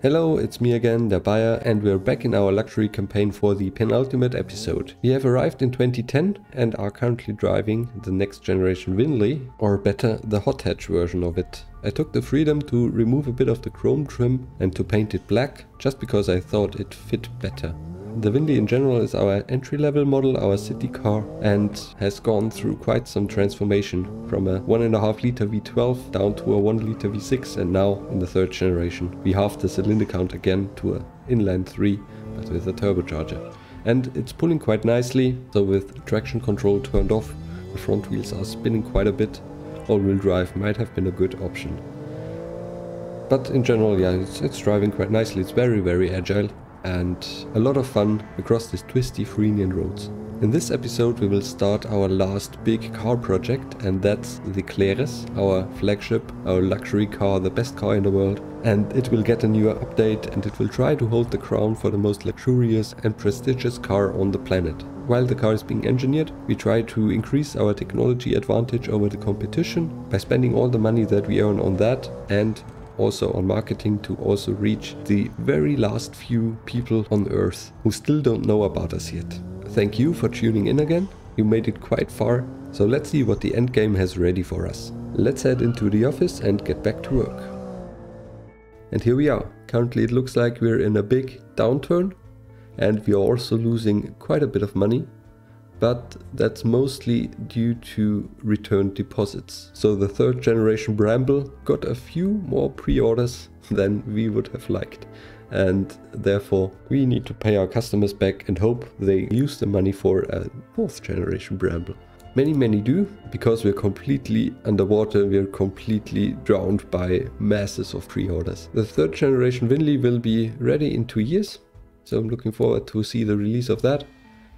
Hello, it's me again, der buyer, and we're back in our luxury campaign for the penultimate episode. We have arrived in 2010 and are currently driving the next generation Winley, or better, the hot hatch version of it. I took the freedom to remove a bit of the chrome trim and to paint it black, just because I thought it fit better. The Winley in general is our entry-level model, our city car, and has gone through quite some transformation from a 1.5 liter V12 down to a 1 liter V6, and now in the third generation we halved the cylinder count again to an inline 3 but with a turbocharger. And it's pulling quite nicely, so with traction control turned off, the front wheels are spinning quite a bit. All-wheel drive might have been a good option. But in general, yeah, it's driving quite nicely, it's very agile. And a lot of fun across these twisty Frenian roads. In this episode we will start our last big car project, and that's the Cleres, our flagship, our luxury car, the best car in the world. And it will get a new update and it will try to hold the crown for the most luxurious and prestigious car on the planet. While the car is being engineered, we try to increase our technology advantage over the competition by spending all the money that we earn on that, and also on marketing to also reach the very last few people on Earth who still don't know about us yet. Thank you for tuning in again. You made it quite far, so let's see what the end game has ready for us. Let's head into the office and get back to work. And here we are. Currently it looks like we're in a big downturn and we are also losing quite a bit of money. But that's mostly due to returned deposits. So the third generation Bramble got a few more pre-orders than we would have liked. And therefore we need to pay our customers back and hope they use the money for a fourth generation Bramble. Many do, because we're completely underwater, we're completely drowned by masses of pre-orders. The third generation Winley will be ready in 2 years. So I'm looking forward to see the release of that.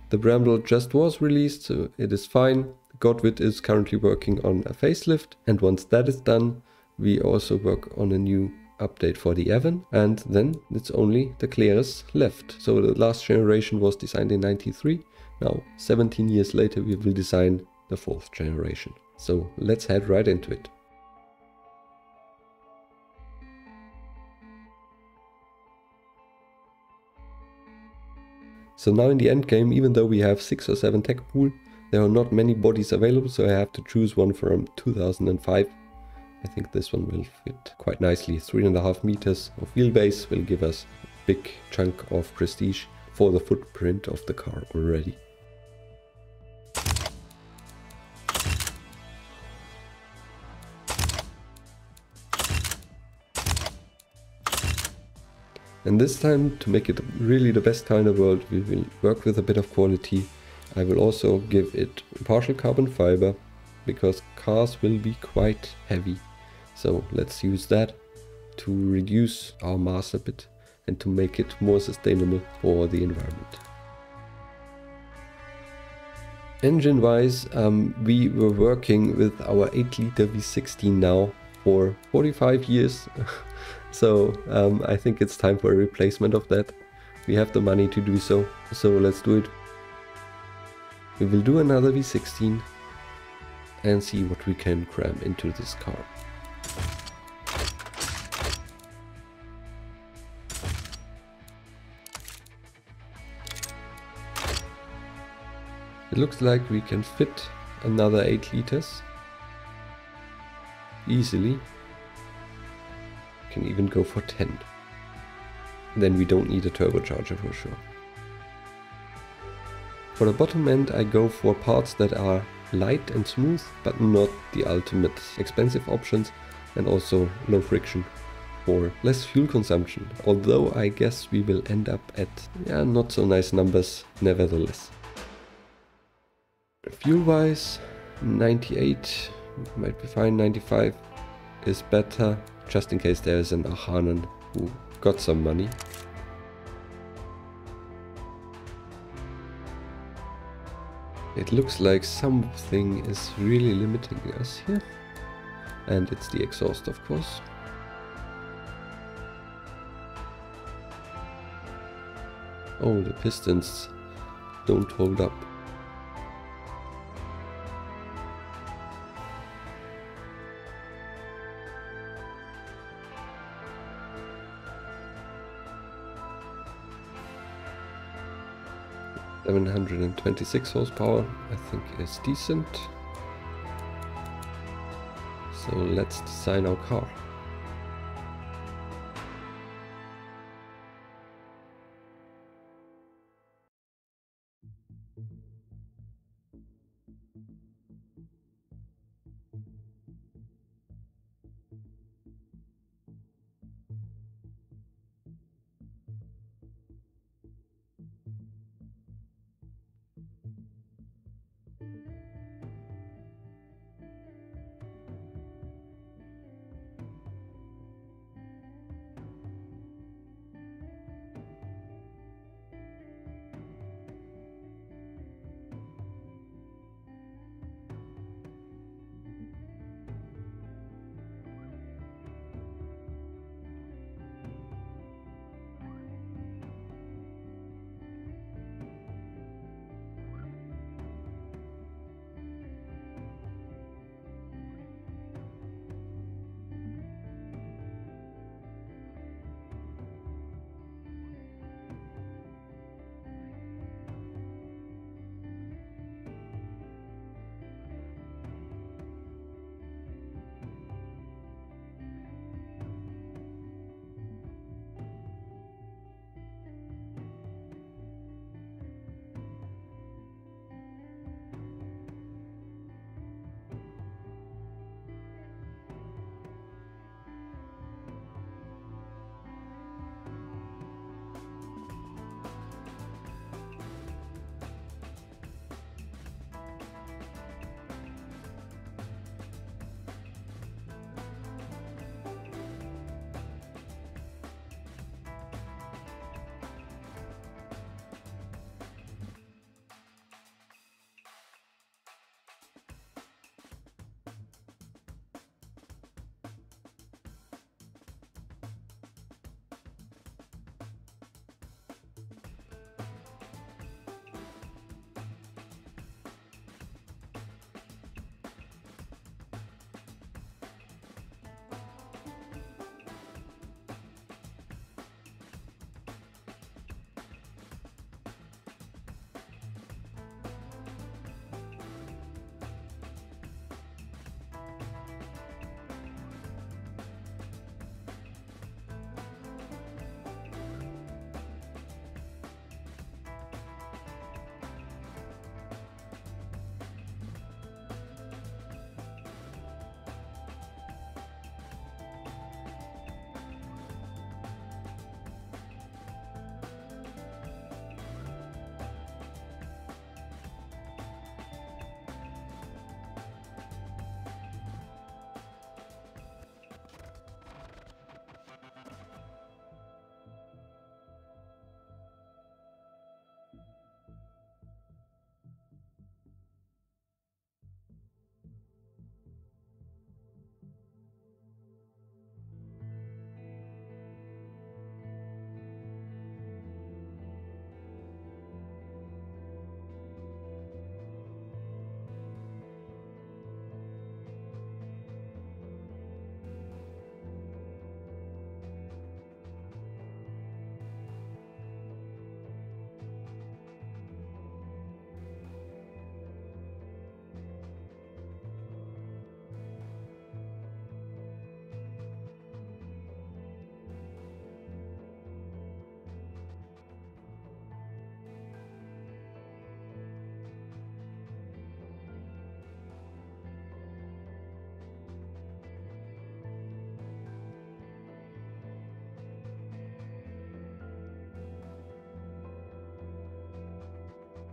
The Bramble just was released, so it is fine. Godwit is currently working on a facelift, and once that is done, we also work on a new update for the Avon, and then it's only the Cleres left. So the last generation was designed in '93. Now, 17 years later, we will design the fourth generation. So let's head right into it. So now in the end game, even though we have 6 or 7 tech pool, there are not many bodies available, so I have to choose one from 2005. I think this one will fit quite nicely. 3.5 meters of wheelbase will give us a big chunk of prestige for the footprint of the car already. And this time, to make it really the best car in the world, we will work with a bit of quality. I will also give it partial carbon fiber, because cars will be quite heavy. So let's use that to reduce our mass a bit and to make it more sustainable for the environment. Engine wise, we were working with our 8 liter V16 now for 45 years. So I think it's time for a replacement of that. We have the money to do so, so let's do it. We will do another V16 and see what we can cram into this car. It looks like we can fit another 8 liters easily. Can even go for 10. Then we don't need a turbocharger for sure. For the bottom end I go for parts that are light and smooth, but not the ultimate expensive options, and also low friction for less fuel consumption, although I guess we will end up at not so nice numbers nevertheless. Fuel wise, 98 might be fine, 95 is better, just in case there is an Achanen who got some money. It looks like something is really limiting us here, and it's the exhaust, of course. Oh, the pistons don't hold up. 726 horsepower, I think is decent. So let's design our car.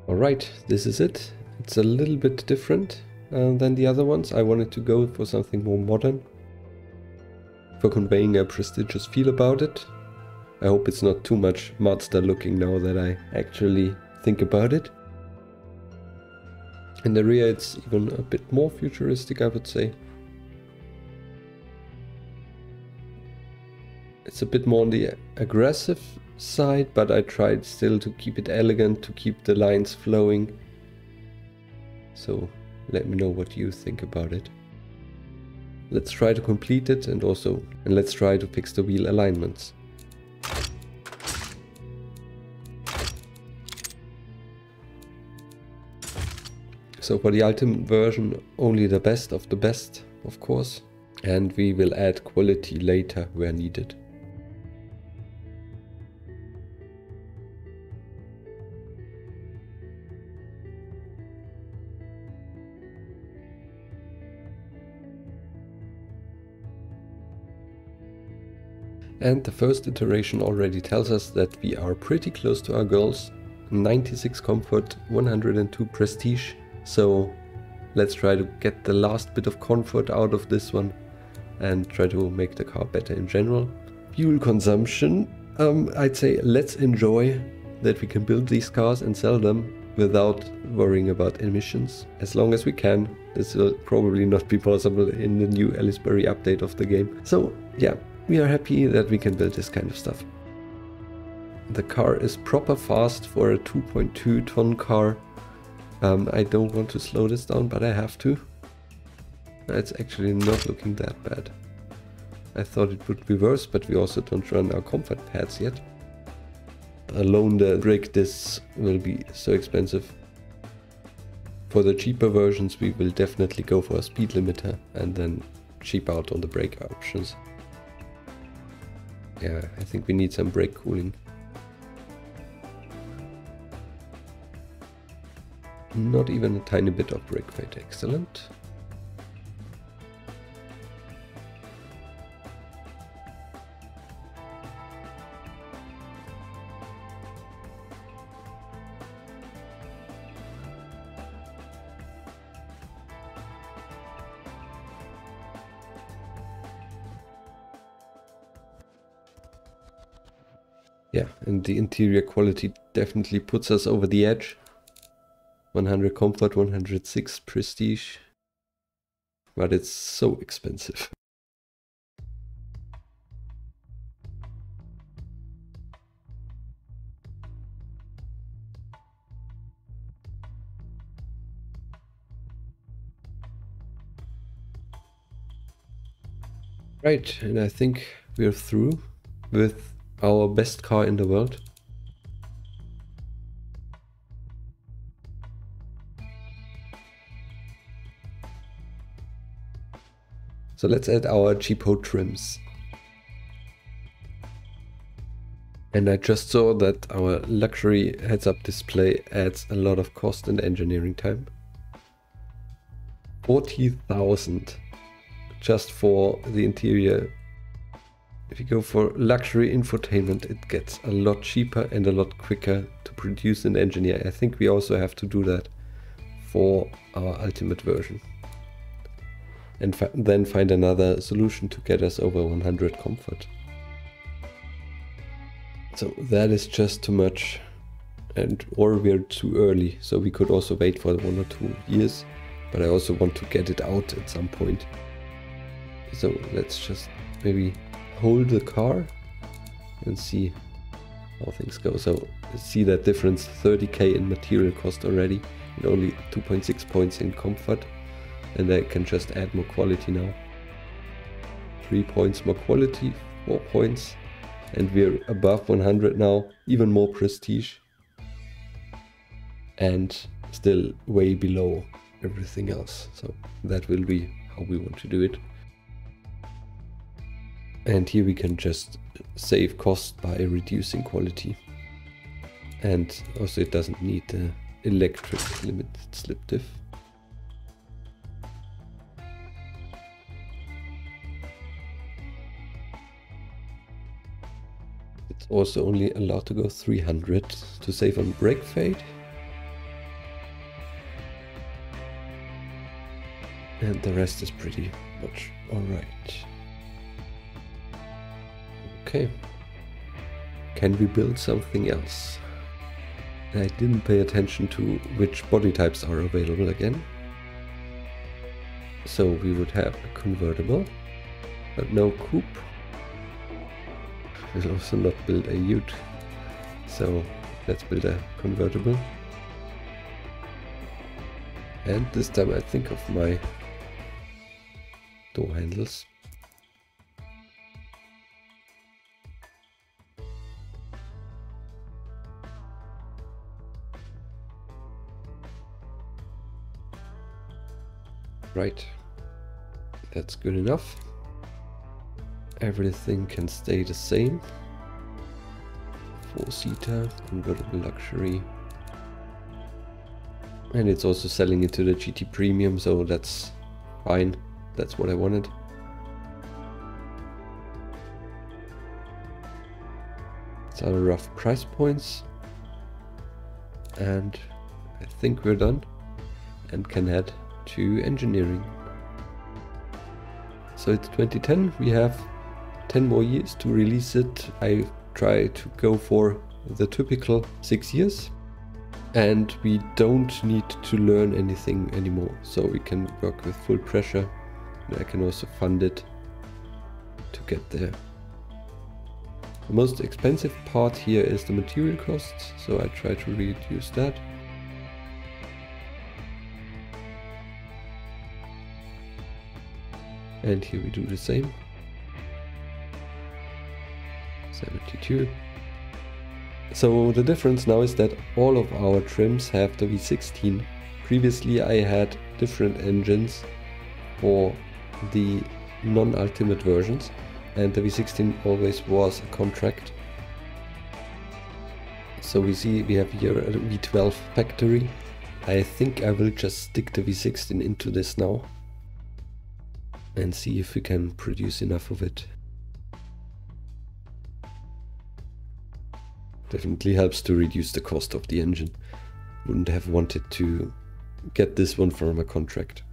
Alright, this is it. It's a little bit different than the other ones. I wanted to go for something more modern, for conveying a prestigious feel about it. I hope it's not too much Mazda looking now that I actually think about it. In the rear it's even a bit more futuristic, I would say. It's a bit more on the aggressive side, but I tried still to keep it elegant, to keep the lines flowing. So let me know what you think about it. Let's try to complete it and let's try to fix the wheel alignments. So for the ultimate version, only the best of the best, of course. And we will add quality later where needed. And the first iteration already tells us that we are pretty close to our goals. 96 comfort, 102 prestige. So let's try to get the last bit of comfort out of this one and try to make the car better in general. Fuel consumption, I'd say let's enjoy that we can build these cars and sell them without worrying about emissions as long as we can. This will probably not be possible in the new Ellisbury update of the game. So yeah, we are happy that we can build this kind of stuff. The car is proper fast for a 2.2 ton car. I don't want to slow this down, but I have to. It's actually not looking that bad. I thought it would be worse, but we also don't run our comfort pads yet. Alone the brake discs will be so expensive. For the cheaper versions we will definitely go for a speed limiter and then cheap out on the brake options. Yeah, I think we need some brake cooling. Not even a tiny bit of brake fade, excellent. Yeah, and the interior quality definitely puts us over the edge. 100 comfort, 106 prestige. But it's so expensive. Right, and I think we're through with our best car in the world. So let's add our cheapo trims. And I just saw that our luxury heads-up display adds a lot of cost and engineering time. 40,000 just for the interior. If you go for luxury infotainment, it gets a lot cheaper and a lot quicker to produce and engineer. I think we also have to do that for our ultimate version. And then find another solution to get us over 100 comfort. So that is just too much, or we're too early. So we could also wait for 1 or 2 years, but I also want to get it out at some point. So let's just maybe hold the car and see how things go. So see that difference, 30k in material cost already and only 2.6 points in comfort. And I can just add more quality now. 3 points more quality, 4 points. And we're above 100 now, even more prestige. And still way below everything else. So that will be how we want to do it. And here we can just save cost by reducing quality. And also it doesn't need the electric limited slip diff. It's also only allowed to go 300 to save on brake fade. And the rest is pretty much alright. Okay. Can we build something else? I didn't pay attention to which body types are available again. So we would have a convertible, but no coupe. We'll also not build a ute. So let's build a convertible. And this time I think of my door handles. Right, that's good enough. Everything can stay the same. 4-seater, convertible luxury. And it's also selling it to the GT Premium, so that's fine. That's what I wanted. It's our rough price points. And I think we're done and can head to engineering. So it's 2010, we have 10 more years to release it. I try to go for the typical 6 years. And we don't need to learn anything anymore, so we can work with full pressure. And I can also fund it to get there. The most expensive part here is the material costs, so I try to reduce that. And here we do the same. 72. So the difference now is that all of our trims have the V16. Previously I had different engines for the non-ultimate versions, and the V16 always was a contract. So we see we have here a V12 factory. I think I will just stick the V16 into this now and see if we can produce enough of it. Definitely helps to reduce the cost of the engine. Wouldn't have wanted to get this one from a contract.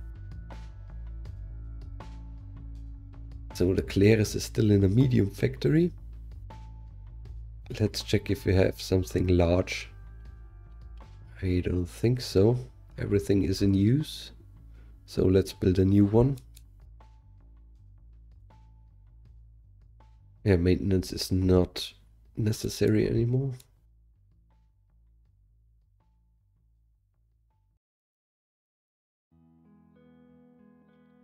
So the Cleres is still in a medium factory. Let's check if we have something large. I don't think so. Everything is in use. So let's build a new one. Yeah, maintenance is not necessary anymore.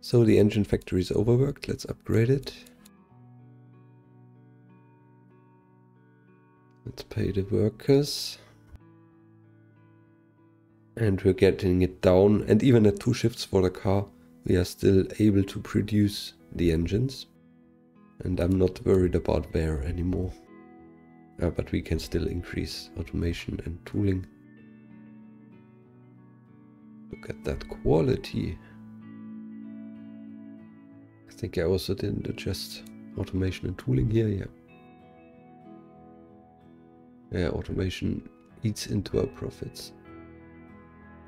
So the engine factory is overworked. Let's upgrade it. Let's pay the workers. And we're getting it down. And even at 2 shifts for the car, we are still able to produce the engines. And I'm not worried about wear anymore. But we can still increase automation and tooling. Look at that quality. I think I also didn't adjust automation and tooling here, yeah. Yeah, automation eats into our profits.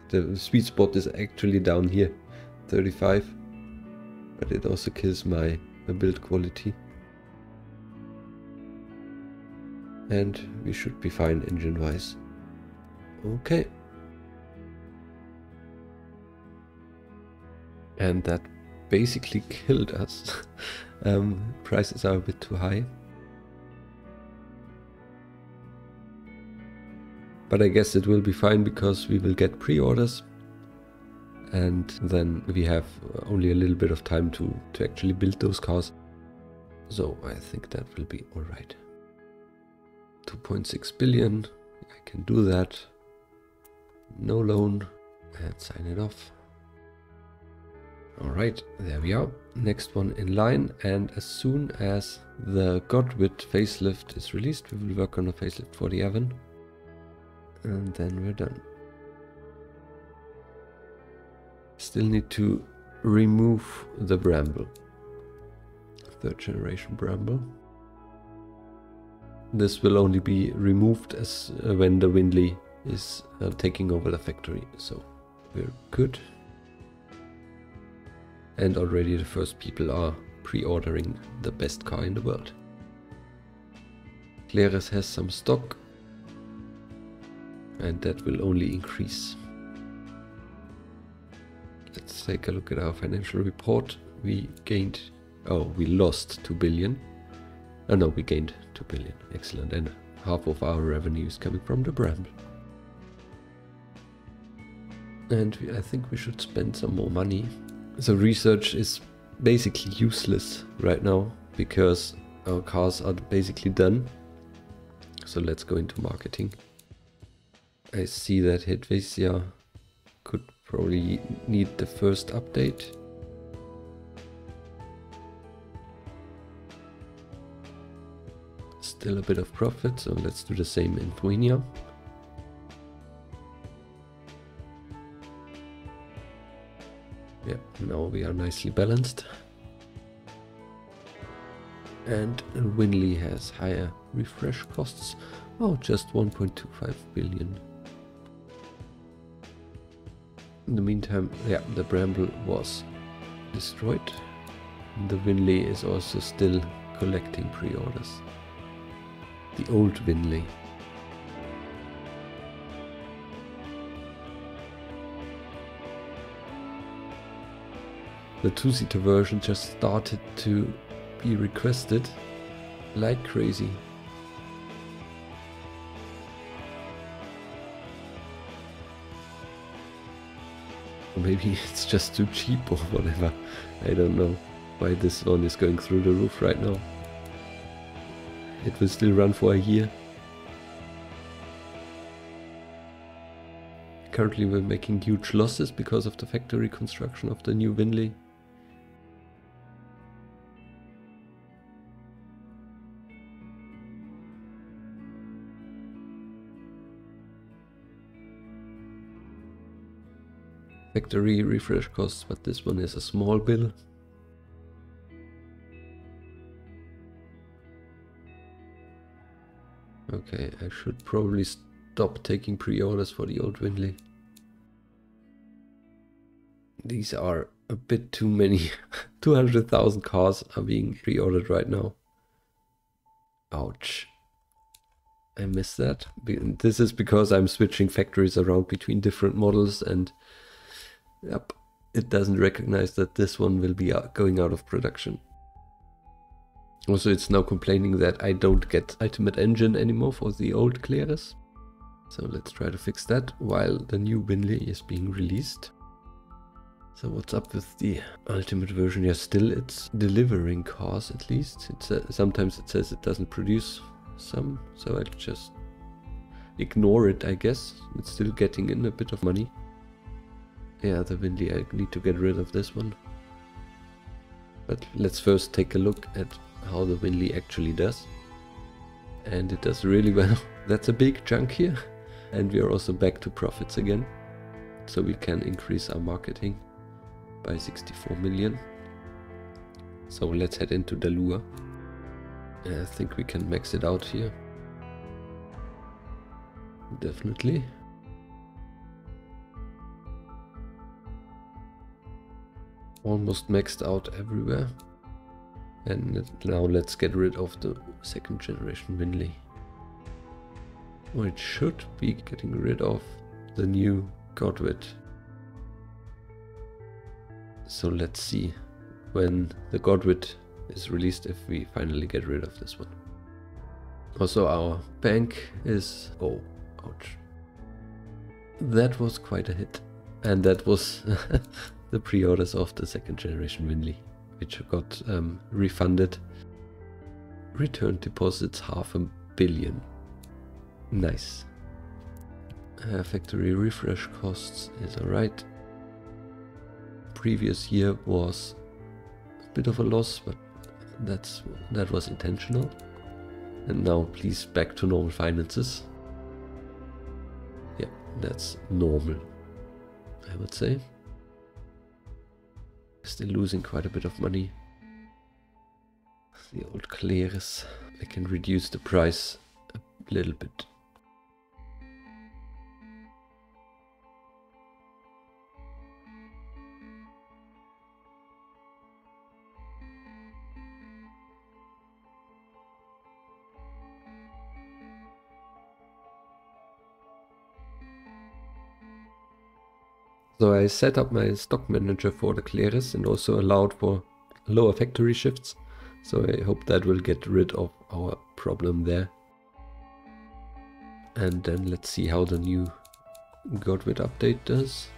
The sweet spot is actually down here, 35, but it also kills my build quality. And we should be fine engine-wise. Okay. And that basically killed us. Prices are a bit too high. But I guess it will be fine because we will get pre-orders. And then we have only a little bit of time to actually build those cars. So I think that will be alright. 2.6 billion, I can do that. No loan, and sign it off. Alright, there we are. Next one in line, and as soon as the Godwit facelift is released, we will work on a facelift for the Avon. And then we're done. Still need to remove the bramble. 3rd generation bramble. This will only be removed as when the Winley is taking over the factory, so we're good. And already the first people are pre-ordering the best car in the world. Cleres has some stock, and that will only increase. Let's take a look at our financial report. We lost 2 billion. Oh no, we gained 2 billion. Excellent. And half of our revenue is coming from the bramble. And I think we should spend some more money. So research is basically useless right now because our cars are basically done. So let's go into marketing. I see that Helvetia could probably need the first update. Still a bit of profit, so let's do the same in Lithuania. Yeah, now we are nicely balanced. And Winley has higher refresh costs. Oh, just 1.25 billion. In the meantime, yeah, the Bramble was destroyed. The Winley is also still collecting pre-orders. The old Winley. The two-seater version just started to be requested like crazy. Maybe it's just too cheap or whatever. I don't know why this one is going through the roof right now. It will still run for a year. Currently we're making huge losses because of the factory construction of the new Winley. Factory refresh costs, but this one is a small bill. Okay, I should probably stop taking pre-orders for the old Winley. These are a bit too many. 200,000 cars are being pre-ordered right now. Ouch. I missed that. This is because I'm switching factories around between different models, and yep, it doesn't recognize that this one will be going out of production. Also, it's now complaining that I don't get Ultimate Engine anymore for the old Cleres. So let's try to fix that while the new Winley is being released. So what's up with the Ultimate version? Yeah, still it's delivering cars at least. Sometimes it says it doesn't produce some, so I'll just ignore it, I guess. It's still getting in a bit of money. Yeah, the Winley, I need to get rid of this one. But let's first take a look at how the Winley actually does. And it does really well. That's a big chunk here. And we are also back to profits again. So we can increase our marketing by 64 million. So let's head into Dalua. I think we can max it out here. Definitely. Almost maxed out everywhere. And now let's get rid of the second generation Winley. Or it should be getting rid of the new Godwit. So let's see when the Godwit is released if we finally get rid of this one. Also our bank is... oh, ouch. That was quite a hit. And that was the pre-orders of the second generation Winley, which got refunded. Return deposits 500 million. Nice. Factory refresh costs is alright. Previous year was a bit of a loss, but that was intentional. And now please back to normal finances. Yeah, that's normal, I would say. Still losing quite a bit of money. The old Cleres. I can reduce the price a little bit. So I set up my stock manager for the Cleres and also allowed for lower factory shifts. So I hope that will get rid of our problem there. And then let's see how the new Godwit update does.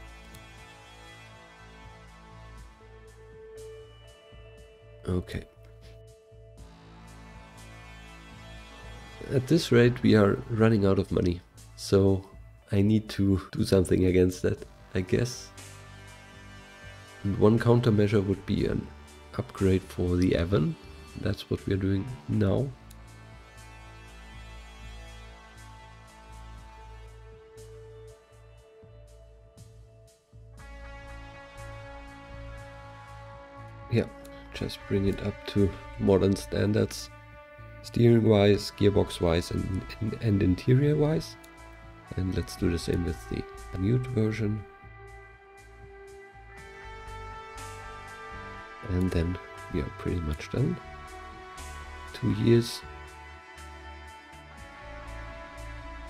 Okay. At this rate we are running out of money. So I need to do something against that, I guess. And one countermeasure would be an upgrade for the Avon. That's what we are doing now. Yeah, just bring it up to modern standards, steering wise, gearbox wise, and interior wise. And let's do the same with the mute version. And then we are pretty much done. 2 years,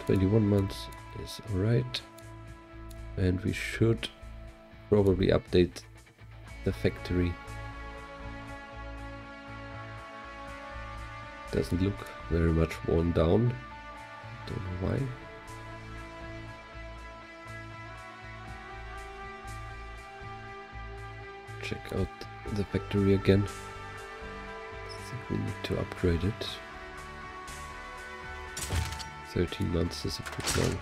21 months is alright. And we should probably update the factory. Doesn't look very much worn down. Don't know why. Check out the factory again. I think we need to upgrade it. 13 months is a bit long.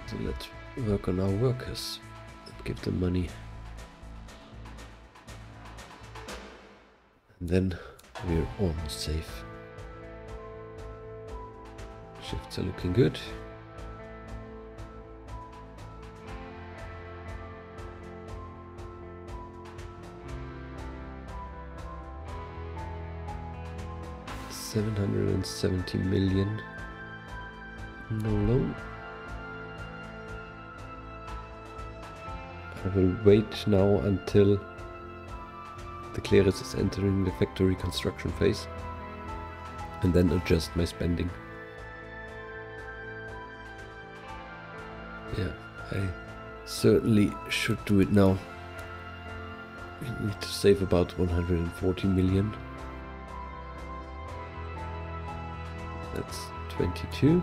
So let's work on our workers and give them money. And then we're almost safe. Shifts are looking good. $770 million. No loan. I will wait now until the Cleres is entering the factory construction phase and then adjust my spending. Yeah, I certainly should do it now. We need to save about 140 million. That's 22.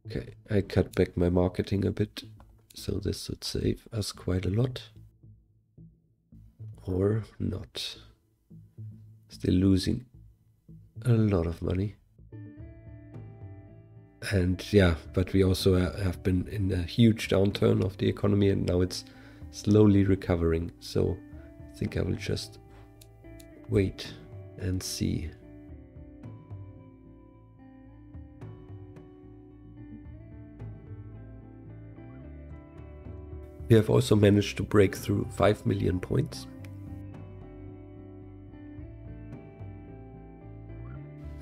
Okay, I cut back my marketing a bit, so this should save us quite a lot. Or not. Still losing a lot of money. And yeah, but we also have been in a huge downturn of the economy, and now it's slowly recovering. So I think I will just wait and see. We have also managed to break through 5 million points.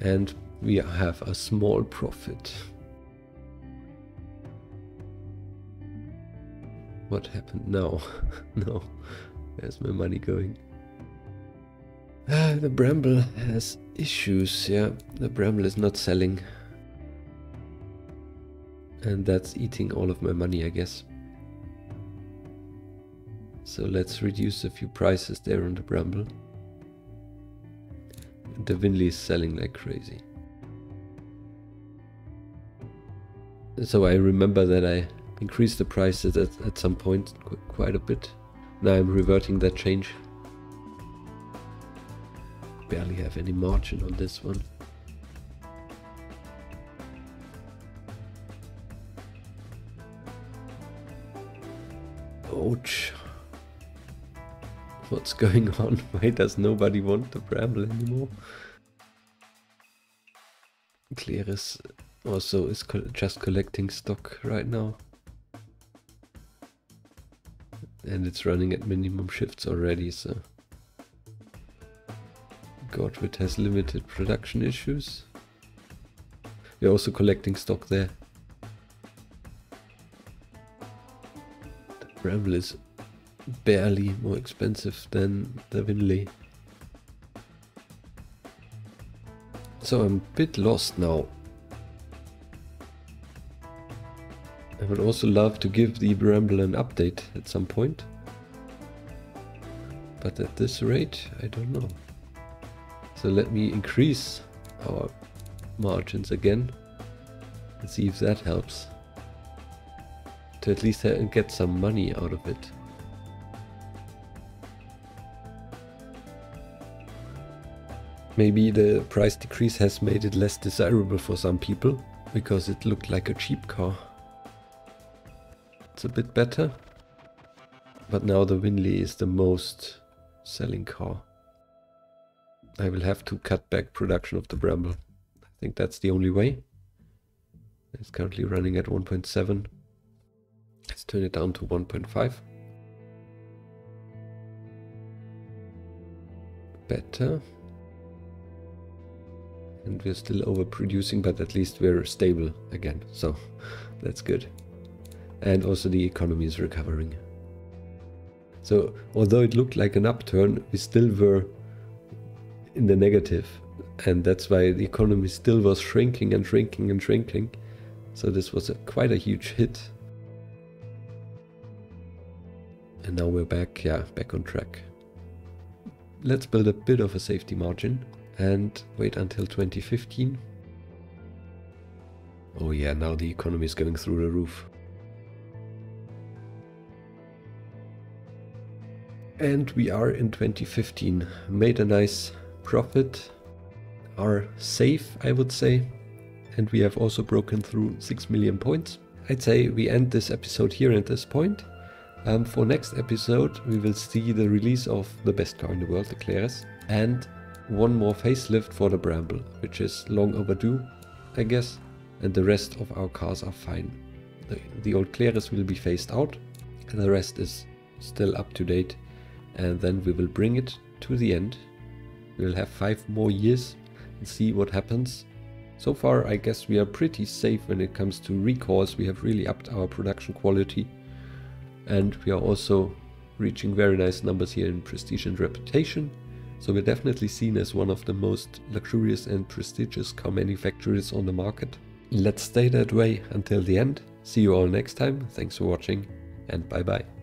And we have a small profit. What happened now? No, where's my money going? The Bramble has issues, yeah. The Bramble is not selling. And that's eating all of my money, I guess. So let's reduce a few prices there on the Bramble. And the Winley is selling like crazy. So I remember that I increased the prices at some point quite a bit. Now I'm reverting that change. Barely have any margin on this one. Ouch. What's going on? Why does nobody want the Bramble anymore? Cleres also is just collecting stock right now. And it's running at minimum shifts already, so... Godwit has limited production issues. We're also collecting stock there. The Bramble is barely more expensive than the Winley. So I'm a bit lost now. I would also love to give the Bramble an update at some point. But at this rate, I don't know. So let me increase our margins again and see if that helps. To at least get some money out of it. Maybe the price decrease has made it less desirable for some people, because it looked like a cheap car. It's a bit better, but now the Winley is the most selling car. I will have to cut back production of the Bramble. I think that's the only way. It's currently running at 1.7. Let's turn it down to 1.5. Better. And we're still overproducing, but at least we're stable again, so that's good. And also the economy is recovering. So although it looked like an upturn, we still were in the negative, and that's why the economy still was shrinking and shrinking and shrinking. So this was quite a huge hit. And now we're back, back on track. Let's build a bit of a safety margin and wait until 2015. Oh yeah, now the economy is going through the roof. And we are in 2015, made a nice profit, are safe, I would say, and we have also broken through 6 million points. I'd say we end this episode here at this point. For next episode we will see the release of the best car in the world, the Cleres, and one more facelift for the Bramble, which is long overdue, I guess, and the rest of our cars are fine. The old Cleres will be phased out, and the rest is still up to date. And then we will bring it to the end. We will have 5 more years and see what happens. So far, I guess we are pretty safe when it comes to recalls. We have really upped our production quality. And we are also reaching very nice numbers here in prestige and reputation. So we're definitely seen as one of the most luxurious and prestigious car manufacturers on the market. Let's stay that way until the end. See you all next time. Thanks for watching and bye bye.